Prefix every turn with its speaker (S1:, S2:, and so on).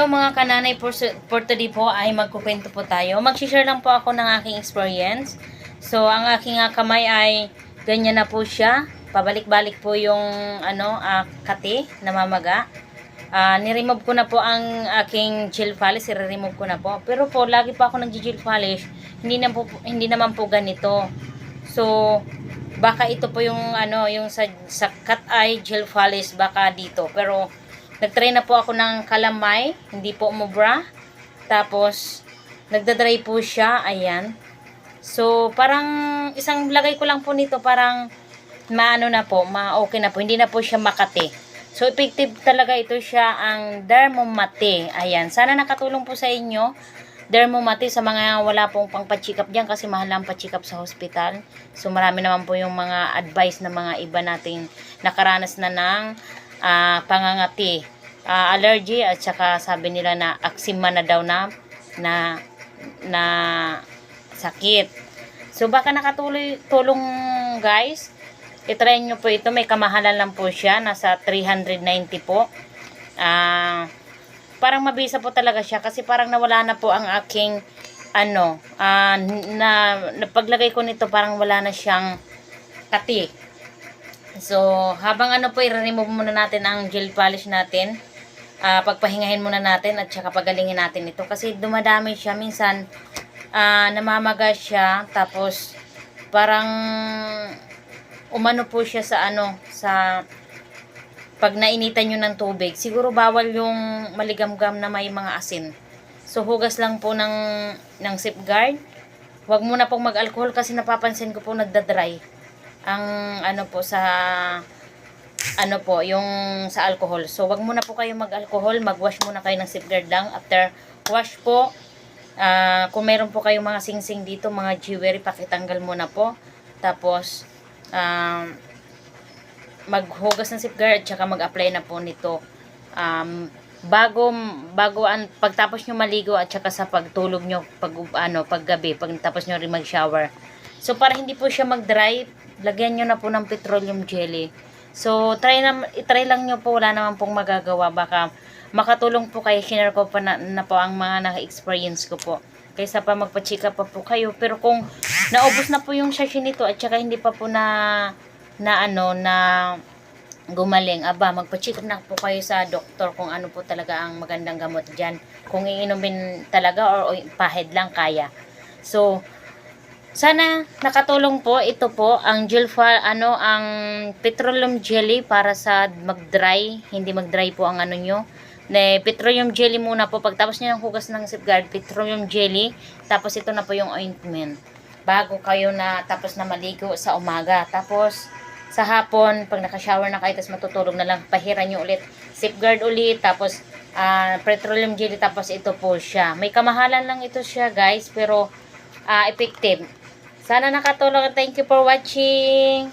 S1: So mga kananay, for today po ay magkukwento po tayo. Mag-share lang po ako ng aking experience. So ang aking kamay ay ganyan na po siya. Pabalik-balik po yung kati, namamaga. Ni-remove ko na po ang aking gel polish, i-remove ko na po. Pero po lagi pa ako nag-gel polish, hindi naman po ganito. So baka ito po yung yung sa cat eye gel polish, baka dito. Pero nagtry na po ako ng calamay, hindi po umubra. Tapos nagda-dry po siya, ayan. So parang isang lagay ko lang po nito, parang okay na po, hindi na po siya makati. So effective talaga ito siya, ang Dermomate. Ayan, sana nakatulong po sa inyo Dermomate sa mga wala pong pang-check-up diyan, kasi mahal ang pa-check-up sa hospital. So marami naman po yung mga advice na mga iba nating nakaranas na ng pangangati, allergy, at saka sabi nila na eczema na daw na sakit. So baka tulong guys, i-try nyo po ito. May kamahalan lang po siya, nasa 390 po. Parang mabisa po talaga siya, kasi parang nawala na po ang aking paglagay ko nito, parang wala na siyang kati. So habang po, i-remove muna natin ang gel polish natin. Pagpahingahin muna natin at saka pagalingin natin ito, kasi dumadami siya minsan. Namamaga siya, tapos parang umano po siya sa sa pag nainitan nyo ng tubig. Siguro bawal yung maligamgam na may mga asin. So hugas lang po ng safeguard. Huwag muna pong mag-alcohol, kasi napapansin ko po nagda-dry ang po sa yung sa alcohol. So wag muna po kayo mag-alcohol, mag-wash muna kayo ng safeguard lang. After wash po, kung meron po kayong mga singsing dito, mga jewelry, pakitanggal muna po. Tapos maghugas ng safeguard at saka mag-apply na po nito pagtapos nyo maligo, at saka sa pagtulog nyo paggabi, pagtapos nyo rin mag-shower. So para hindi po siya mag-dry, lagyan nyo na po ng petroleum jelly. So try lang nyo po, wala naman pong magagawa. Baka makatulong po kayo. Share ko pa na po ang mga naka-experience ko po, kaysa pa magpa-check up pa po kayo. Pero kung naubos na po yung sachet nito, at saka hindi pa po na gumaling, magpa-check up na po kayo sa doktor kung ano po talaga ang magandang gamot dyan. Kung iinumin talaga or pahid lang kaya. So sana nakatulong po. Ito po ang ang petroleum jelly para sa mag-dry, hindi mag-dry po ang nyo. Petroleum jelly muna po, pagtapos nyo ng hugas ng safeguard, petroleum jelly, tapos ito na po yung ointment bago kayo tapos na maligo sa umaga. Tapos sa hapon, pag naka-shower na kayo, tapos matutulog na lang, pahiran nyo ulit safeguard ulit, tapos petroleum jelly, tapos ito po siya. May kamahalan lang ito siya guys, pero effective. Sana nakatulong. Thank you for watching.